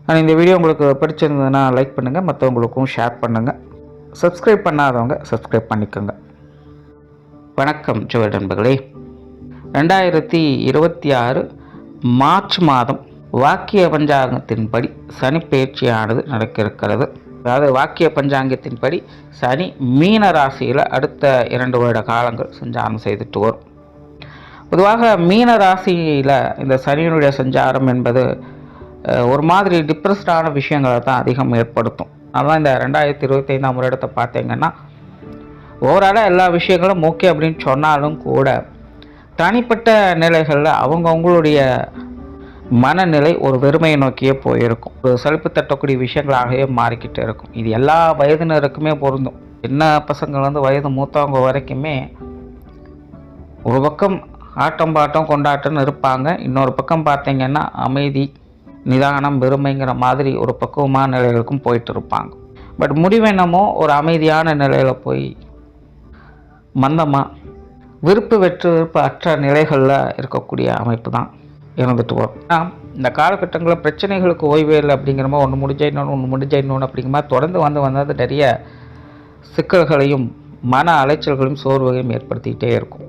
ஆனால் இந்த வீடியோ உங்களுக்கு பிடிச்சிருந்ததுன்னா லைக் பண்ணுங்கள், மற்றவங்களுக்கும் ஷேர் பண்ணுங்கள். சப்ஸ்கிரைப் பண்ணாதவங்க சப்ஸ்கிரைப் பண்ணிக்கோங்க. வணக்கம் ஜோதிட நண்பர்களே. 2026 மார்ச் மாதம் வாக்கிய பஞ்சாங்கத்தின்படி சனி பயிற்சியானது நடக்க இருக்கிறது. அதாவது வாக்கிய பஞ்சாங்கத்தின்படி சனி மீன ராசியில் அடுத்த 2 வருட காலங்கள் சஞ்சாரம் செய்துட்டு வரும். பொதுவாக மீன ராசியில் இந்த சனியினுடைய சஞ்சாரம் என்பது ஒரு மாதிரி டிப்ரெஸ்டான விஷயங்களை தான் அதிகம் ஏற்படுத்தும். அதனால் இந்த 2025ஆம் வருடத்தை பார்த்தீங்கன்னா ஓவராலாக எல்லா விஷயங்களும் ஓகே அப்படின்னு சொன்னாலும் கூட தனிப்பட்ட நிலைகளில் அவங்களுடைய மனநிலை ஒரு வெறுமையை நோக்கியே போயிருக்கும். ஒரு சலிப்பு தட்டக்கூடிய விஷயங்களாகவே மாறிக்கிட்டு இருக்கும். இது எல்லா வயதினருக்குமே பொருந்தும். சின்ன பசங்கள்லேருந்து வயது மூத்தவங்க வரைக்குமே ஒரு பக்கம் ஆட்டம் பாட்டம் கொண்டாட்டம்னு இருப்பாங்க, இன்னொரு பக்கம் பார்த்தீங்கன்னா அமைதி நிதானம் வெறுமைங்கிற மாதிரி ஒரு பக்குவமான நிலைகளுக்கும் போயிட்டு இருப்பாங்க. பட் முடிவென்னமோ ஒரு அமைதியான நிலையில் போய் மந்தமாக விருப்பு அற்ற நிலைகளில் இருக்கக்கூடிய அமைப்பு தான் இருந்துட்டு வரும். ஆனால் இந்த காலகட்டங்களில் பிரச்சனைகளுக்கு ஓய்வே இல்லை அப்படிங்கிற மாதிரி ஒன்று முடிஞ்ச இன்னொன்று அப்படிங்கிற மாதிரி தொடர்ந்து வந்தது நிறைய சிக்கல்களையும் மன அலைச்சல்களையும் சோர்வுகளையும் ஏற்படுத்திக்கிட்டே இருக்கும்.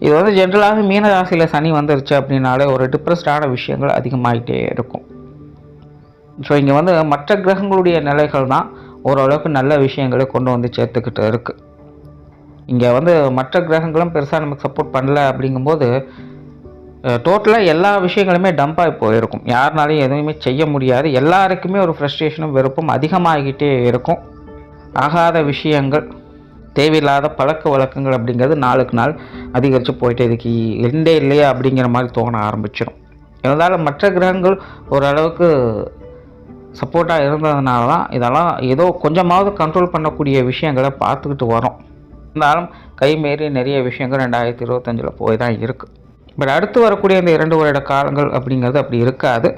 இது ஜென்ரலாக மீன ராசியில் சனி வந்துருச்சு அப்படின்னாலே ஒரு டிப்ரெஸ்டான விஷயங்கள் அதிகமாகிட்டே இருக்கும். ஸோ இங்கே மற்ற கிரகங்களுடைய நிலைகள் தான் ஓரளவுக்கு நல்ல விஷயங்களை கொண்டு சேர்த்துக்கிட்டு இருக்குது. இங்கே மற்ற கிரகங்களும் பெருசாக நமக்கு சப்போர்ட் பண்ணல அப்படிங்கும்போது டோட்டலாக எல்லா விஷயங்களுமே டம்பாகி போயிருக்கும். யாருனாலையும் எதுவுமே செய்ய முடியாது. எல்லாருக்குமே ஒரு ஃப்ரஸ்ட்ரேஷனும் வெறுப்பும் அதிகமாகிக்கிட்டே இருக்கும். ஆகாத விஷயங்கள் தேவையில்லாத பழக்க வழக்கங்கள் அப்படிங்கிறது நாளுக்கு நாள் அதிகரித்து போயிட்டு இதுக்கு எண்டே இல்லையா அப்படிங்கிற மாதிரி தோண ஆரம்பிச்சிடும். இருந்தாலும் மற்ற கிரகங்கள் ஓரளவுக்கு சப்போர்ட்டாக இருந்ததுனால தான் இதெல்லாம் ஏதோ கொஞ்சமாவது கண்ட்ரோல் பண்ணக்கூடிய விஷயங்களை பார்த்துக்கிட்டு வரோம். இருந்தாலும் கைமீறி நிறைய விஷயங்கள் 2025 போய் தான் இருக்குது. பட் அடுத்து வரக்கூடிய இந்த 2 வருட காலங்கள் அப்படிங்கிறது அப்படி இருக்காது.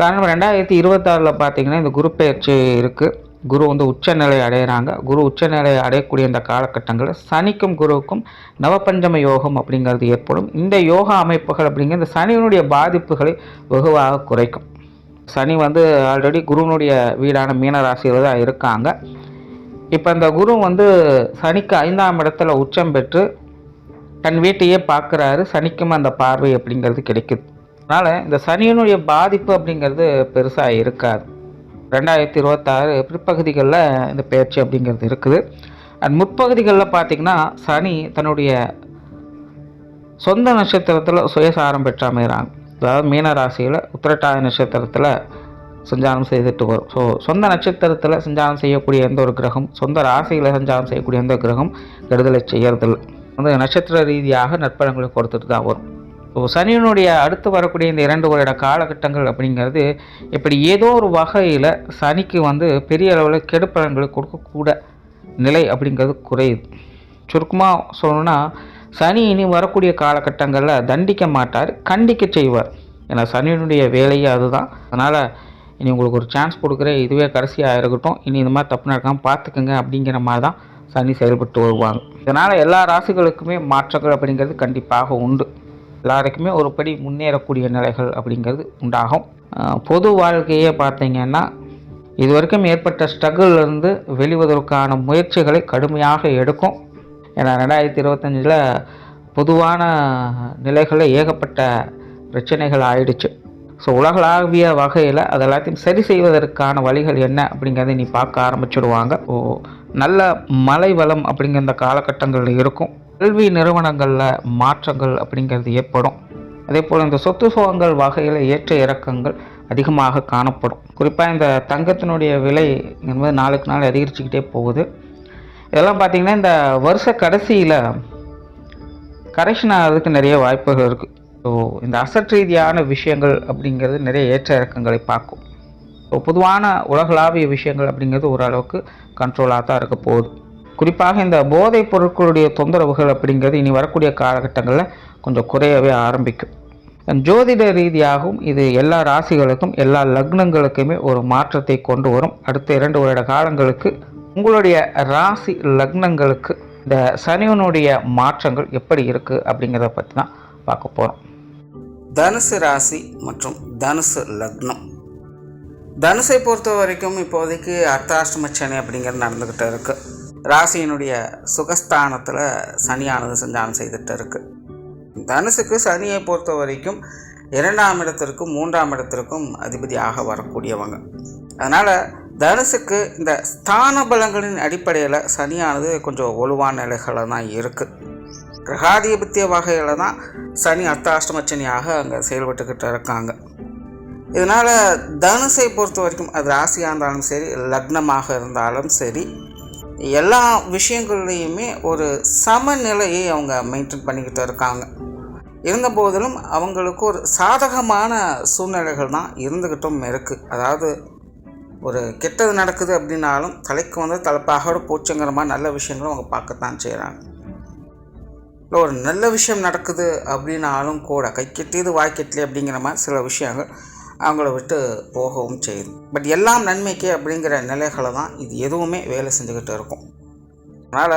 காரணம் 2026 பார்த்திங்கன்னா இந்த குரு பயிற்சி இருக்குது. குரு உச்சநிலை அடைகிறாங்க. குரு உச்சநிலை அடையக்கூடிய இந்த காலகட்டங்களில் சனிக்கும் குருவுக்கும் நவபஞ்சம யோகம் அப்படிங்கிறது ஏற்படும். இந்த யோகா அமைப்புகள் அப்படிங்கிற இந்த சனியினுடைய பாதிப்புகளை வெகுவாக குறைக்கும். சனி ஆல்ரெடி குருவினுடைய வீடான மீனராசியில் தான் இருக்காங்க. இப்போ இந்த குரு சனிக்கு 5ஆம் இடத்துல உச்சம் பெற்று தன் வீட்டையே பார்க்குறாரு. சனிக்கும் அந்த பார்வை அப்படிங்கிறது கிடைக்குது. அதனால் இந்த சனியினுடைய பாதிப்பு அப்படிங்கிறது பெருசாக இருக்காது. 2026 பிற்பகுதிகளில் இந்த பயிற்சி அப்படிங்கிறது இருக்குது. அண்ட் முற்பகுதிகளில் பார்த்திங்கன்னா சனி தன்னுடைய சொந்த நட்சத்திரத்தில் சுயசாரம் பெற்று அமைகிறாங்க. அதாவது மீனராசியில் உத்திரட்டாதி நட்சத்திரத்தில் சஞ்சாரம் செய்துட்டு வரும். ஸோ சொந்த நட்சத்திரத்தில் சஞ்சாரம் செய்யக்கூடிய எந்த ஒரு கிரகம், சொந்த ராசியில் சஞ்சாரம் செய்யக்கூடிய எந்த கிரகம் கெடுதலை செய்யறதில்லை. நட்சத்திர ரீதியாக நற்பலன்களை கொடுத்துட்டு தான் வரும். ஸோ சனியினுடைய அடுத்து வரக்கூடிய இந்த 2 வருட காலகட்டங்கள் அப்படிங்கிறது இப்படி ஏதோ ஒரு வகையில் சனிக்கு பெரிய அளவில் கெடுப்பலன்களை கொடுக்கக்கூட நிலை அப்படிங்கிறது குறையுது. சுருக்கமாக சொல்லணும்னா சனி இனி வரக்கூடிய காலகட்டங்களில் தண்டிக்க மாட்டார், கண்டிக்க செய்வார். ஏன்னா சனியினுடைய வேலையே அதுதான். அதனால் இனி உங்களுக்கு ஒரு சான்ஸ் கொடுக்குறேன், இதுவே கடைசியாக இருக்கட்டும், இனி இந்த மாதிரி தப்பு நடக்காமல் பார்த்துக்குங்க அப்படிங்கிற மாதிரி தான் சனி செயல்பட்டு வருவாங்க. இதனால் எல்லா ராசிகளுக்குமே மாற்றங்கள் அப்படிங்கிறது கண்டிப்பாக உண்டு. எல்லாருக்குமே ஒரு படி முன்னேறக்கூடிய நிலைகள் அப்படிங்கிறது உண்டாகும். பொது வாழ்க்கையே பார்த்தீங்கன்னா இது வரைக்கும் ஏற்பட்ட ஸ்ட்ரகிள்லேருந்து வெளிவதற்கான முயற்சிகளை கடுமையாக எடுக்கும். ஏன்னா 2025 பொதுவான நிலைகளில் ஏகப்பட்ட பிரச்சனைகள் ஆயிடுச்சு. ஸோ உலகளாவிய வகையில் அது எல்லாத்தையும் சரி செய்வதற்கான வழிகள் என்ன அப்படிங்கிறத நீ பார்க்க ஆரம்பிச்சுடுவாங்க. நல்ல மலை வளம் அப்படிங்கிற இந்த காலகட்டங்களில் இருக்கும். கல்வி நிறுவனங்களில் மாற்றங்கள் அப்படிங்கிறது ஏற்படும். அதே போல் இந்த சொத்து சுகங்கள் வகையில் ஏற்ற இறக்கங்கள் அதிகமாக காணப்படும். குறிப்பாக இந்த தங்கத்தினுடைய விலை என்பது நாளுக்கு நாள் அதிகரிச்சுக்கிட்டே போகுது. இதெல்லாம் பார்த்திங்கன்னா இந்த வருஷ கடைசியில் கரெக்ஷன் ஆகிறதுக்கு நிறைய வாய்ப்புகள் இருக்குது. ஸோ இந்த அசட் ரீதியான விஷயங்கள் அப்படிங்கிறது நிறைய ஏற்ற இறக்கங்களை பார்க்கும். ஸோ பொதுவான உலகளாவிய விஷயங்கள் அப்படிங்கிறது ஓரளவுக்கு கண்ட்ரோலாக தான் இருக்க போகுது. குறிப்பாக இந்த போதைப் பொருட்களுடைய தொந்தரவுகள் அப்படிங்கிறது இனி வரக்கூடிய காலகட்டங்களில் கொஞ்சம் குறையவே ஆரம்பிக்கும். ஜோதிட ரீதியாகவும் இது எல்லா ராசிகளுக்கும் எல்லா லக்னங்களுக்குமே ஒரு மாற்றத்தை கொண்டு வரும். அடுத்த 2 வருட காலங்களுக்கு உங்களுடைய ராசி லக்னங்களுக்கு இந்த சனியனுடைய மாற்றங்கள் எப்படி இருக்குது அப்படிங்கிறத பற்றி தான் பார்க்க போகிறோம். தனுசு ராசி மற்றும் தனுசு லக்னம் தனுசை பொறுத்த வரைக்கும் இப்போதைக்கு அர்த்தாஷ்டம சனி அப்படிங்கிறது நடந்துக்கிட்டு இருக்குது. ராசியினுடைய சுகஸ்தானத்தில் சனியானது சஞ்சாரம் செய்துட்டு இருக்குது. தனுசுக்கு சனியை பொறுத்த வரைக்கும் 2ஆம் இடத்திற்கும் 3ஆம் இடத்திற்கும் அதிபதியாக வரக்கூடியவங்க. அதனால் தனுசுக்கு இந்த ஸ்தான பலங்களின் அடிப்படையில் சனியானது கொஞ்சம் வலுவான நிலைகளில் தான் இருக்குது. கிரகாதிபத்திய வகையில் தான் சனி அர்த்தாஷ்டம சனியாக அங்கே செயல்பட்டுக்கிட்டு இருக்காங்க. இதனால் தனுசை பொறுத்த வரைக்கும் அது ராசியாக இருந்தாலும் சரி, லக்னமாக இருந்தாலும் சரி, எல்லா விஷயங்கள்லேயுமே ஒரு சமநிலையை அவங்க மெயின்டைன் பண்ணிக்கிட்டு இருக்காங்க. இருந்த போதிலும் அவங்களுக்கு ஒரு சாதகமான சூழ்நிலைகள் தான் இருந்துக்கிட்டும் இருக்குது. அதாவது ஒரு கெட்டது நடக்குது அப்படின்னாலும் தலைக்கு வந்து தலைப்பாக போச்சுங்கிற மாதிரி நல்ல விஷயங்களும் அவங்க பார்க்கத்தான் செய்கிறாங்க. இல்லை ஒரு நல்ல விஷயம் நடக்குது அப்படின்னாலும் கூட கை கெட்டியது வாய் கெட்டலி அப்படிங்கிற மாதிரி சில விஷயங்கள் அவங்கள விட்டு போகவும் செய்யுது. பட் எல்லாம் நன்மைக்கே அப்படிங்கிற நிலைகளை தான் இது எதுவுமே வேலை செஞ்சுக்கிட்டு இருக்கும். அதனால்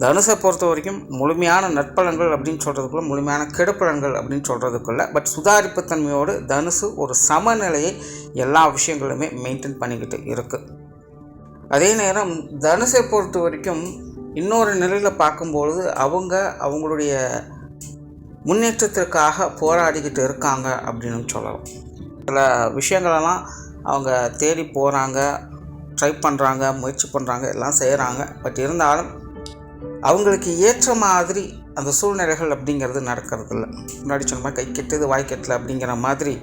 தனுசை பொறுத்த வரைக்கும் முழுமையான நற்பலன்கள் அப்படின்னு சொல்கிறதுக்குள்ள, முழுமையான கெடுப்பலன்கள் அப்படின்னு சொல்கிறதுக்குள்ள, பட் சுதாரிப்புத்தன்மையோடு தனுசு ஒரு சமநிலையை எல்லா விஷயங்களுமே மெயின்டைன் பண்ணிக்கிட்டு இருக்குது. அதே நேரம் தனுசை பொறுத்த வரைக்கும் இன்னொரு நிலையில் பார்க்கும்பொழுது அவங்களுடைய முன்னேற்றத்திற்காக போராடிக்கிட்டு இருக்காங்க அப்படின்னு சொல்லலாம். சில விஷயங்களெல்லாம் அவங்க தேடி போகிறாங்க, ட்ரை பண்ணுறாங்க, முயற்சி பண்ணுறாங்க, எல்லாம் செய்கிறாங்க. பட் இருந்தாலும் அவங்களுக்கு ஏற்ற மாதிரி அந்த சூழ்நிலைகள் அப்படிங்கிறது நடக்கிறதில்ல. முன்னாடி சொன்ன மாதிரி கை கெட்டது வாய் கெட்டல அப்படிங்கிற மாதிரி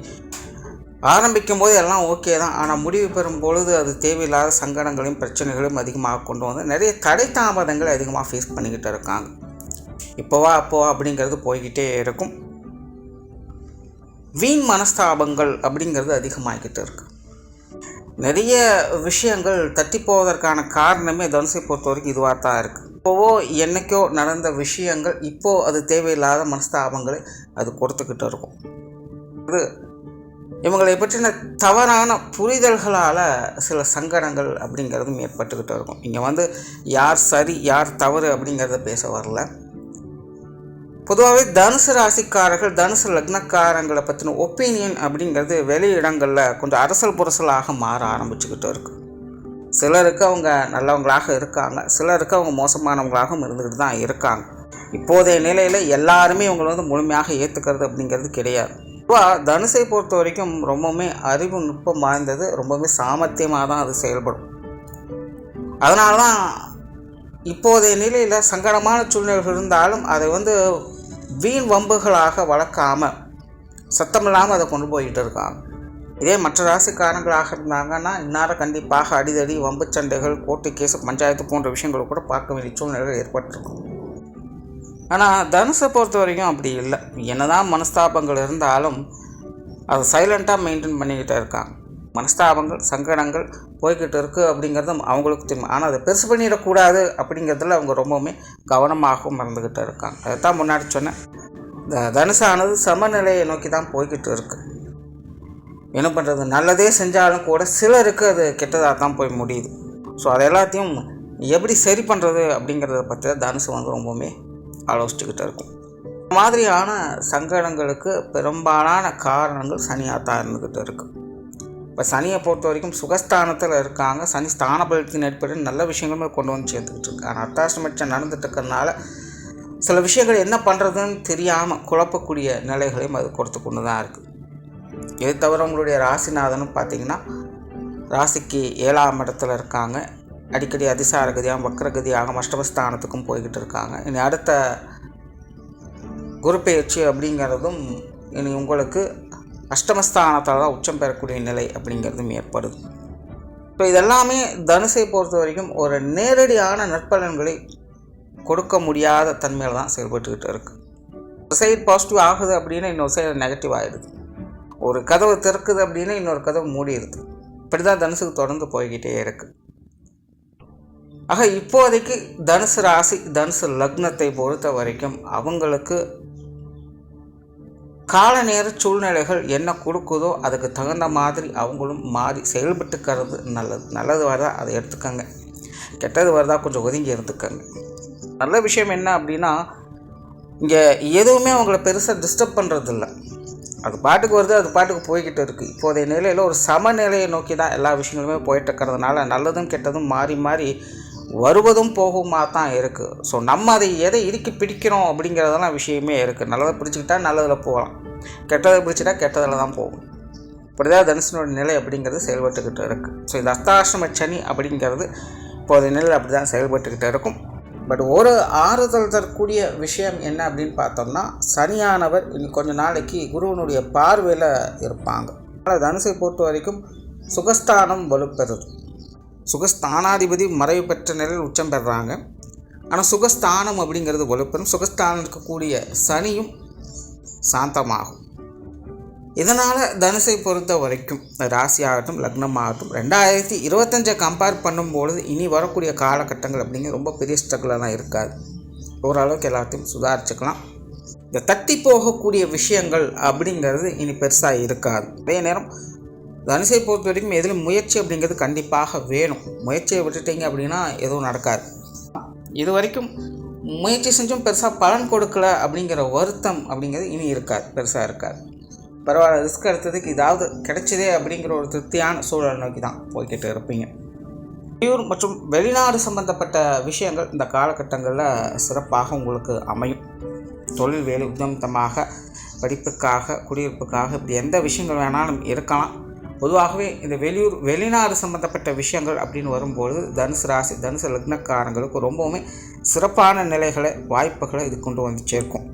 ஆரம்பிக்கும் போது எல்லாம் ஓகே தான். ஆனால் முடிவு பெறும் பொழுது அது தேவையில்லாத சங்கடங்களையும் பிரச்சனைகளையும் அதிகமாக கொண்டு வந்து நிறைய தடை தாமதங்களை அதிகமாக ஃபேஸ் பண்ணிக்கிட்டு இருக்காங்க. இப்போவா அப்போவா அப்படிங்கிறது போய்கிட்டே இருக்கும். வீண் மனஸ்தாபங்கள் அப்படிங்கிறது அதிகமாகிக்கிட்டு இருக்கு. நிறைய விஷயங்கள் தட்டி போவதற்கான காரணமே தனுசை பொறுத்த வரைக்கும் இதுவாக தான் இருக்குது. இப்போவோ என்னைக்கோ நடந்த விஷயங்கள் இப்போது அது தேவையில்லாத மனஸ்தாபங்களை அது கொடுத்துக்கிட்டு இருக்கும். இது இவங்களை பற்றின தவறான புரிதல்களால் சில சங்கடங்கள் அப்படிங்கிறதும் ஏற்பட்டுக்கிட்டு இருக்கும். இங்கே வந்து யார் சரி யார் தவறு அப்படிங்கிறத பேச வரல. பொதுவாகவே தனுசு ராசிக்காரர்கள், தனுசு லக்னக்காரங்களை பற்றின ஒப்பீனியன் அப்படிங்கிறது வெளியிடங்களில் கொஞ்சம் அரசல் புரசலாக மாற ஆரம்பிச்சுக்கிட்டு இருக்குது. சிலருக்கு அவங்க நல்லவங்களாக இருக்காங்க, சிலருக்கு அவங்க மோசமானவங்களாகவும் இருந்துக்கிட்டு தான் இருக்காங்க. இப்போதைய நிலையில் எல்லாருமே இவங்களை வந்து முழுமையாக ஏற்றுக்கிறது அப்படிங்கிறது கிடையாது. பொதுவாக தனுசை பொறுத்த வரைக்கும் ரொம்பவுமே அறிவு நுட்பம் வாய்ந்தது, ரொம்பவுமே சாமர்த்தியமாக தான் அது செயல்படும். அதனால தான் இப்போதைய நிலையில் சங்கடமான சூழ்நிலைகள் இருந்தாலும் அதை வந்து வீண் வம்புகளாக வளர்க்காமல் சத்தமில்லாமல் அதை கொண்டு போய்கிட்டு இருக்காங்க. இதே மற்ற ராசிக்காரங்களாக இருந்தாங்கன்னா இந்நேரம் கண்டிப்பாக அடிதடி, வம்பு சண்டைகள், கோர்ட்டு கேஸ், பஞ்சாயத்து போன்ற விஷயங்களை கூட பார்க்க வேண்டிய சூழ்நிலைகள் ஏற்பட்டிருக்கும். ஆனால் தனுசை பொறுத்த வரைக்கும் அப்படி இல்லை. என்னதான் மனஸ்தாபங்கள் இருந்தாலும் அதை சைலண்ட்டாக மெயின்டைன் பண்ணிக்கிட்டே இருக்காங்க. மனஸ்தாபங்கள், சங்கடங்கள் போய்கிட்டு இருக்குது அப்படிங்கிறதும் அவங்களுக்கு தெரியும். ஆனால் அதை பெருசு பண்ணிடக்கூடாது அப்படிங்கிறதுல அவங்க ரொம்பவுமே கவனமாகவும் மறந்துக்கிட்டு இருக்காங்க. அதைத்தான் முன்னாடி சொன்னேன். இந்த தனுசானது சமநிலையை நோக்கி தான் போய்கிட்டு இருக்குது. என்ன பண்ணுறது, நல்லதே செஞ்சாலும் கூட சிலருக்கு அது கெட்டதாக தான் போய் முடியுது. ஸோ அதை எல்லாத்தையும் எப்படி சரி பண்ணுறது அப்படிங்கிறத பற்றி தனுசு வந்து ரொம்பவுமே ஆலோசிச்சுக்கிட்டு இருக்கும். இந்த மாதிரியான சங்கடங்களுக்கு பெரும்பாலான காரணங்கள் சனியாக தான் இருந்துக்கிட்டு இருக்குது. இப்போ சனியை பொறுத்த வரைக்கும் சுகஸ்தானத்தில் இருக்காங்க. சனி ஸ்தான பலத்தின் அடிப்படையில் நல்ல விஷயங்களுமே கொண்டு வந்து சேர்த்துக்கிட்டு இருக்கு. ஆனால் அர்த்தாஷ்டமச்சம் நடந்துட்டு இருக்கிறதுனால சில விஷயங்கள் என்ன பண்ணுறதுன்னு தெரியாமல் குழப்பக்கூடிய நிலைகளையும் அது கொடுத்து கொண்டு தான் இருக்குது. இது தவிர உங்களுடைய ராசிநாதனும் பார்த்திங்கன்னா ராசிக்கு 7ஆம் இடத்துல இருக்காங்க. அடிக்கடி அதிசாரகதியாகவும் வக்ரகதியாகவும் அஷ்டமஸ்தானத்துக்கும் போய்கிட்டு இருக்காங்க. இனி அடுத்த குரு பெயர்ச்சி அப்படிங்கிறதும் இனி உங்களுக்கு அஷ்டமஸ்தானத்தால் தான் உச்சம் பெறக்கூடிய நிலை அப்படிங்கிறதும் ஏற்படுது. ஸோ இதெல்லாமே தனுசை பொறுத்த வரைக்கும் ஒரு நேரடியான நற்பலன்களை கொடுக்க முடியாத தன்மையில் தான் செயல்பட்டுக்கிட்டு இருக்குது. ஒரு சைடு பாசிட்டிவ் ஆகுது அப்படின்னா இன்னொரு சைடு நெகட்டிவ் ஆகிடுது. ஒரு கதவு திறக்குது அப்படின்னா இன்னொரு கதவு மூடிடுது. இப்படி தான் தனுசுக்கு தொடர்ந்து போய்கிட்டே இருக்குது. ஆக இப்போதைக்கு தனுசு ராசி, தனுசு லக்னத்தை பொறுத்த வரைக்கும் அவங்களுக்கு கால நேர சூழ்நிலைகள் என்ன கொடுக்குதோ அதுக்கு தகுந்த மாதிரி அவங்களும் மாறி செயல்பட்டுக்கிறது நல்லது. நல்லது வருதா அதை எடுத்துக்கங்க, கெட்டது வருதா கொஞ்சம் ஒதுங்கி இருந்துக்கங்க. நல்ல விஷயம் என்ன அப்படின்னா, இங்கே எதுவுமே அவங்கள பெருசாக டிஸ்டர்ப் பண்ணுறதில்ல. அது பாட்டுக்கு வருது, அது பாட்டுக்கு போய்கிட்டு இருக்குது. இப்போதைய நிலையில் ஒரு சமநிலையை நோக்கி தான் எல்லா விஷயங்களுமே போயிட்டு இருக்கிறதுனால நல்லதும் கெட்டதும் மாறி மாறி வருவதும் போகுமா தான் இருக்குது. ஸோ நம்ம அதை எதை இறுக்கி பிடிக்கிறோம் அப்படிங்கிறதெல்லாம் விஷயமே இருக்குது. நல்லதை பிடிச்சிக்கிட்டா நல்லதில் போகலாம், கெட்டதை பிடிச்சிட்டா கெட்டதில் தான் போகும். இப்படிதான் தனுசனோட நிலை அப்படிங்கிறது செயல்பட்டுக்கிட்டு இருக்குது. ஸோ இந்த அர்த்தாஷ்டம சனி அப்படிங்கிறது இப்போதைய நிலையில் அப்படி தான் செயல்பட்டுக்கிட்டு இருக்கும். பட் ஒரு ஆறுதல் தரக்கூடிய விஷயம் என்ன அப்படின்னு பார்த்தோம்னா, சனியானவர் இன்னும் கொஞ்ச நாளைக்கு குருவனுடைய பார்வையில் இருப்பாங்க. அதனால் தனுசை பொறுத்த வரைக்கும் சுகஸ்தானம் வலுப்பெறுது. சுகஸ்தானாதிபதி மறைவு பெற்ற நிலையில் உச்சம் பெறுறாங்க. ஆனால் சுகஸ்தானம் அப்படிங்கிறது வலுப்பெறும். சுகஸ்தானம் இருக்கக்கூடிய சனியும் சாந்தமாகும். இதனால் தனுசை பொறுத்த வரைக்கும் ராசியாகட்டும் லக்னமாகட்டும் 2025 கம்பேர் பண்ணும்பொழுது இனி வரக்கூடிய காலகட்டங்கள் அப்படிங்கிறது ரொம்ப பெரிய ஸ்ட்ரகிளெலாம் இருக்காது. ஓரளவுக்கு எல்லாத்தையும் சுதாரிச்சுக்கலாம். இந்த தட்டி போகக்கூடிய விஷயங்கள் அப்படிங்கிறது இனி பெருசாக இருக்காது. அதே நேரம் தனுசை பொறுத்த வரைக்கும் எதில் முயற்சி அப்படிங்கிறது கண்டிப்பாக வேணும். முயற்சியை விட்டுட்டீங்க அப்படின்னா எதுவும் நடக்காது. இது வரைக்கும் முயற்சி செஞ்சும் பெருசாக பலன் கொடுக்கல அப்படிங்கிற வருத்தம் அப்படிங்கிறது இனி இருக்காது, பெருசாக இருக்காது. பரவாயில்ல, ரிஸ்க் எடுத்ததுக்கு இதாவது கிடைச்சதே அப்படிங்கிற ஒரு திருப்தியான சூழல் நோக்கி தான் போய்கிட்டு இருப்பீங்க. வெளியூர் மற்றும் வெளிநாடு சம்பந்தப்பட்ட விஷயங்கள் இந்த காலகட்டங்களில் சிறப்பாக உங்களுக்கு அமையும். தொழில் வேலை உத்தமமாக, படிப்புக்காக, குடியிருப்புக்காக, இப்படி எந்த விஷயங்கள் வேணாலும் இருக்கலாம். பொதுவாகவே இந்த வெளியூர் வெளிநாடு சம்பந்தப்பட்ட விஷயங்கள் அப்படின்னு வரும்போது தனுசு ராசி தனுசு லக்னக்காரங்களுக்கு ரொம்பவுமே சிறப்பான நிலைகளை வாய்ப்புகளை இது கொண்டு வந்து சேர்க்கும்.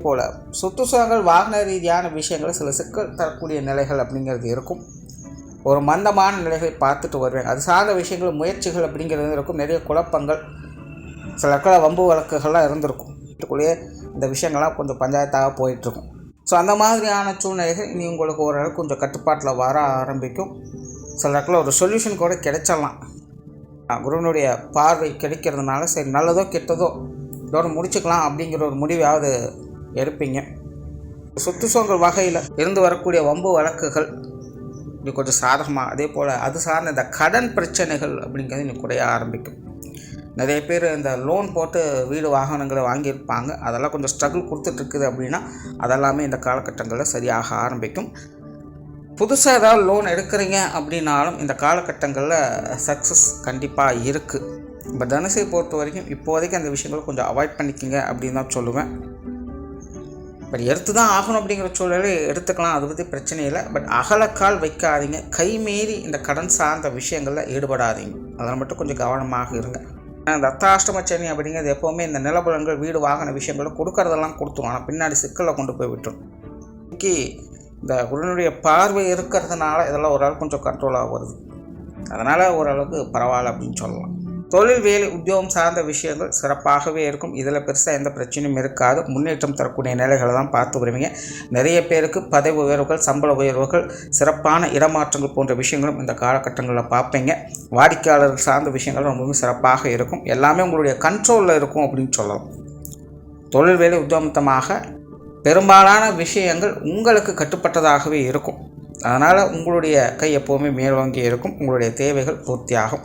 போல் சுற்றுச்சூழல் வாகன ரீதியான விஷயங்கள் சில சிக்கல் தரக்கூடிய நிலைகள் அப்படிங்கிறது இருக்கும். ஒரு மந்தமான நிலைகளை பார்த்துட்டு வருவேன். அது சார்ந்த விஷயங்கள் முயற்சிகள் அப்படிங்கிறது இருக்கும். நிறைய குழப்பங்கள், சில இடத்துல வம்பு வழக்குகள்லாம் இருந்திருக்கும். வீட்டுக்குள்ளேயே இந்த விஷயங்கள்லாம் கொஞ்சம் பஞ்சாயத்தாக போயிட்டுருக்கும். ஸோ அந்த மாதிரியான சூழ்நிலைகள் இனி உங்களுக்கு ஓரளவுக்கு கொஞ்சம் கட்டுப்பாட்டில் வர ஆரம்பிக்கும். சில இடத்துல ஒரு சொல்யூஷன் கூட கிடைச்சிடலாம். குருவனுடைய பார்வை கிடைக்கிறதுனால சரி நல்லதோ கெட்டதோ இதோடு முடிச்சுக்கலாம் அப்படிங்கிற ஒரு முடிவாவது எடுப்பீங்க. சுற்றுச்சூழல் வகையில் இருந்து வரக்கூடிய வம்பு வழக்குகள் இது கொஞ்சம் சாதகமாக, அதே போல் அது சார்ந்த இந்த கடன் பிரச்சனைகள் அப்படிங்கிறது இன்னும் குறைய ஆரம்பிக்கும். நிறைய பேர் இந்த லோன் போட்டு வீடு வாகனங்களை வாங்கியிருப்பாங்க. அதெல்லாம் கொஞ்சம் ஸ்ட்ரகிள் கொடுத்துட்ருக்குது அப்படின்னா அதெல்லாமே இந்த காலகட்டங்களில் சரியாக ஆரம்பிக்கும். புதுசாக ஏதாவது லோன் எடுக்கிறீங்க அப்படின்னாலும் இந்த காலகட்டங்களில் சக்ஸஸ் கண்டிப்பாக இருக்குது. இப்போ தனுசை பொறுத்த வரைக்கும் இப்போதைக்கு அந்த விஷயங்களை கொஞ்சம் அவாய்ட் பண்ணிக்கோங்க அப்படின்னு தான் சொல்லுவேன். பட் எடுத்து தான் ஆகணும் அப்படிங்கிற சூழலை எடுத்துக்கலாம், அதை பற்றி பிரச்சனை இல்லை. பட் அகலக்கால் வைக்காதீங்க. கைமீறி இந்த கடன் சார்ந்த விஷயங்களில் ஈடுபடாதீங்க. அதில் மட்டும் கொஞ்சம் கவனமாக இருங்க. இந்த அர்த்தாஷ்டம சனி அப்படிங்கிறது எப்போவுமே இந்த நிலபலங்கள் வீடு வாகன விஷயங்களை கொடுக்கறதெல்லாம் கொடுத்துரும், ஆனால் பின்னாடி சிக்கலை கொண்டு போய் விட்டுரும். இன்னைக்கு இந்த குருவனுடைய பார்வை இருக்கிறதுனால இதெல்லாம் ஓரளவுக்கு கொஞ்சம் கண்ட்ரோலாக வருது. அதனால் ஓரளவுக்கு பரவாயில்ல அப்படின்னு சொல்லலாம். தொழில் வேலை உத்தியோகம் சார்ந்த விஷயங்கள் சிறப்பாகவே இருக்கும். இதில் பெருசாக எந்த பிரச்சனையும் இருக்காது. முன்னேற்றம் தரக்கூடிய நிலைகளை தான் பார்த்து வருவீங்க. நிறைய பேருக்கு பதவி உயர்வுகள், சம்பள உயர்வுகள், சிறப்பான இடமாற்றங்கள் போன்ற விஷயங்களும் இந்த காலகட்டங்களில் பார்ப்பீங்க. வாடிக்கையாளர்கள் சார்ந்த விஷயங்கள் ரொம்பவும் சிறப்பாக இருக்கும். எல்லாமே உங்களுடைய கண்ட்ரோலில் இருக்கும் அப்படின்னு சொல்லலாம். தொழில் வேலை உத்தியோகமாக பெரும்பாலான விஷயங்கள் உங்களுக்கு கட்டுப்பட்டதாகவே இருக்கும். அதனால் உங்களுடைய கை எப்போவுமே மேல்வாங்கி இருக்கும். உங்களுடைய தேவைகள் பூர்த்தியாகும்.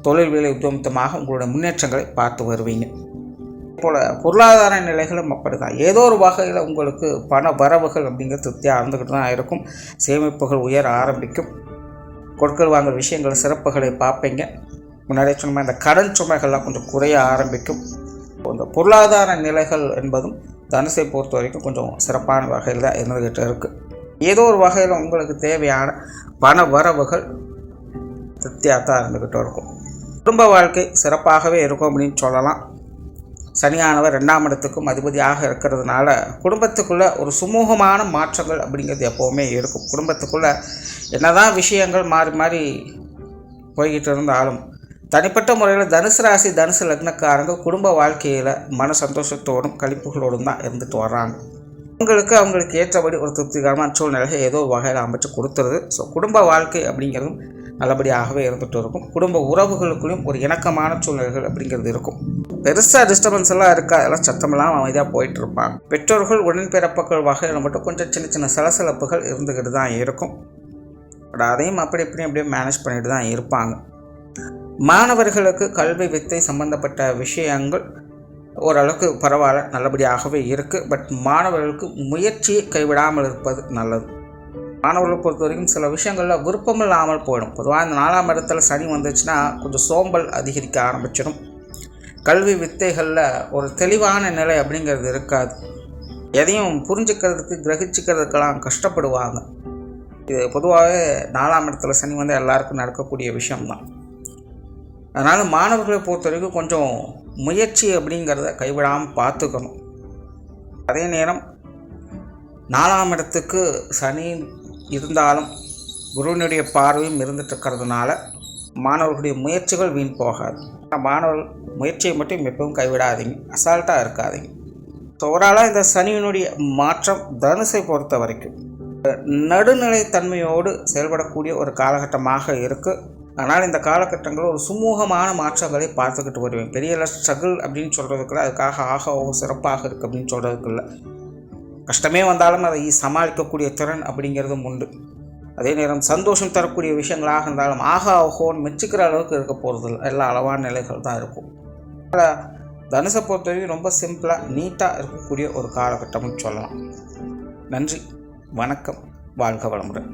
தொழில் வேலை உத்தியோகமாக உங்களுடைய முன்னேற்றங்களை பார்த்து வருவீங்க. போல் பொருளாதார நிலைகளும் அப்படி தான். ஏதோ ஒரு வகையில் உங்களுக்கு பண வரவுகள் அப்படிங்கிற திருப்தியாக இருந்துக்கிட்டு தான் இருக்கும். சேமிப்புகள் உயர ஆரம்பிக்கும். கொடுக்கல் வாங்கல் விஷயங்கள் சிறப்புகளை பார்ப்பீங்க. முன்னாடியே சொன்ன இந்த கடன் சுமைகள்லாம் கொஞ்சம் குறைய ஆரம்பிக்கும். இந்த பொருளாதார நிலைகள் என்பதும் தனுசை பொறுத்த வரைக்கும் கொஞ்சம் சிறப்பான வகையில் தான் இருந்துக்கிட்டு இருக்குது. ஏதோ ஒரு வகையில் உங்களுக்கு தேவையான பண வரவுகள் திருப்தியாக தான் இருந்துக்கிட்டு இருக்கும். குடும்ப வாழ்க்கை சிறப்பாகவே இருக்கும் அப்படின்னு சொல்லலாம். சனியானவர் 2ஆம் இடத்துக்கும் அதிபதியாக இருக்கிறதுனால குடும்பத்துக்குள்ளே ஒரு சுமூகமான மாற்றங்கள் அப்படிங்கிறது எப்போவுமே இருக்கும். குடும்பத்துக்குள்ளே என்னதான் விஷயங்கள் மாறி மாறி போய்கிட்டு இருந்தாலும் தனிப்பட்ட முறையில் தனுசு ராசி தனுசு லக்னக்காரங்க குடும்ப வாழ்க்கையில் மன சந்தோஷத்தோடும் கழிப்புகளோடும் தான் இருந்துட்டு வர்றாங்க. அவங்களுக்கு ஏற்றபடி ஒரு திருப்திகரமான சூழ்நிலையை ஏதோ வகையில் அமைச்சு கொடுத்துருது. ஸோ குடும்ப வாழ்க்கை அப்படிங்கிறதும் நல்லபடியாகவே இருந்துகிட்டு இருக்கும். குடும்ப உறவுகளுக்குள்ளேயும் ஒரு இணக்கமான சூழ்நிலைகள் அப்படிங்கிறது இருக்கும். பெருசாக டிஸ்டர்பன்ஸ் எல்லாம் இருக்கா, அதெல்லாம் சத்தமெல்லாம் அமைதியாக போயிட்டு இருப்பாங்க. பெற்றோர்கள் உடன்பிறப்புகள் வகையில் மட்டும் கொஞ்சம் சின்ன சின்ன சலசலப்புகள் இருந்துக்கிட்டு தான் இருக்கும். பட் அதையும் அப்படியே மேனேஜ் பண்ணிட்டு தான் இருப்பாங்க. மாணவர்களுக்கு கல்வி வித்தை சம்பந்தப்பட்ட விஷயங்கள் ஓரளவுக்கு பரவாயில்ல, நல்லபடியாகவே இருக்குது. பட் மாணவர்களுக்கு முயற்சியை கைவிடாமல் இருப்பது நல்லது. மாணவர்களை பொறுத்த வரைக்கும் சில விஷயங்களில் விருப்பம் இல்லாமல் போயிடும். பொதுவாக இந்த 4ஆம் இடத்துல சனி வந்துச்சுன்னா கொஞ்சம் சோம்பல் அதிகரிக்க ஆரம்பிச்சிடும். கல்வி வித்தைகளில் ஒரு தெளிவான நிலை அப்படிங்கிறது இருக்காது. எதையும் புரிஞ்சுக்கிறதுக்கு கிரகிச்சிக்கிறதுக்கெல்லாம் கஷ்டப்படுவாங்க. இது பொதுவாகவே 4ஆம் இடத்துல சனி வந்து எல்லாருக்கும் நடக்கக்கூடிய விஷயம்தான். அதனால் மாணவர்களை பொறுத்த வரைக்கும் கொஞ்சம் முயற்சி அப்படிங்கிறத கைவிடாமல் பார்த்துக்கணும். அதே நேரம் 4ஆம் இடத்துக்கு சனி இருந்தாலும் குருவினுடைய பார்வையும் இருந்துட்டுருக்கிறதுனால மாணவர்களுடைய முயற்சிகள் வீண் போகாது. மாணவர்கள் முயற்சியை மட்டும் எப்பவும் கைவிடாதீங்க, அசால்ட்டாக இருக்காதீங்க. ஸோ ஓவராலாக இந்த சனியினுடைய மாற்றம் தனுசை பொறுத்த வரைக்கும் நடுநிலைத்தன்மையோடு செயல்படக்கூடிய ஒரு காலகட்டமாக இருக்குது. அதனால் இந்த காலகட்டங்களில் ஒரு சுமூகமான மாற்றங்களை பார்த்துக்கிட்டு வருவேன். பெரிய ஸ்ட்ரகிள் அப்படின்னு சொல்கிறதுக்குள்ள அதுக்காக சிறப்பாக இருக்குது அப்படின்னு சொல்கிறதுக்குள்ள கஷ்டமே வந்தாலும் அதை சமாளிக்கக்கூடிய திறன் அப்படிங்கிறதும் உண்டு. அதே நேரம் சந்தோஷம் தரக்கூடிய விஷயங்களாக இருந்தாலும் ஓஹோன்னு மெச்சிக்கிற அளவுக்கு இருக்க போகிறது இல்லை, எல்லா அளவான நிலைகள் தான் இருக்கும். அதனால் தனுசை பொறுத்தவரைக்கும் ரொம்ப சிம்பிளாக நீட்டாக இருக்கக்கூடிய ஒரு காலகட்டம்னு சொல்லலாம். நன்றி, வணக்கம், வாழ்க வளமுடன்.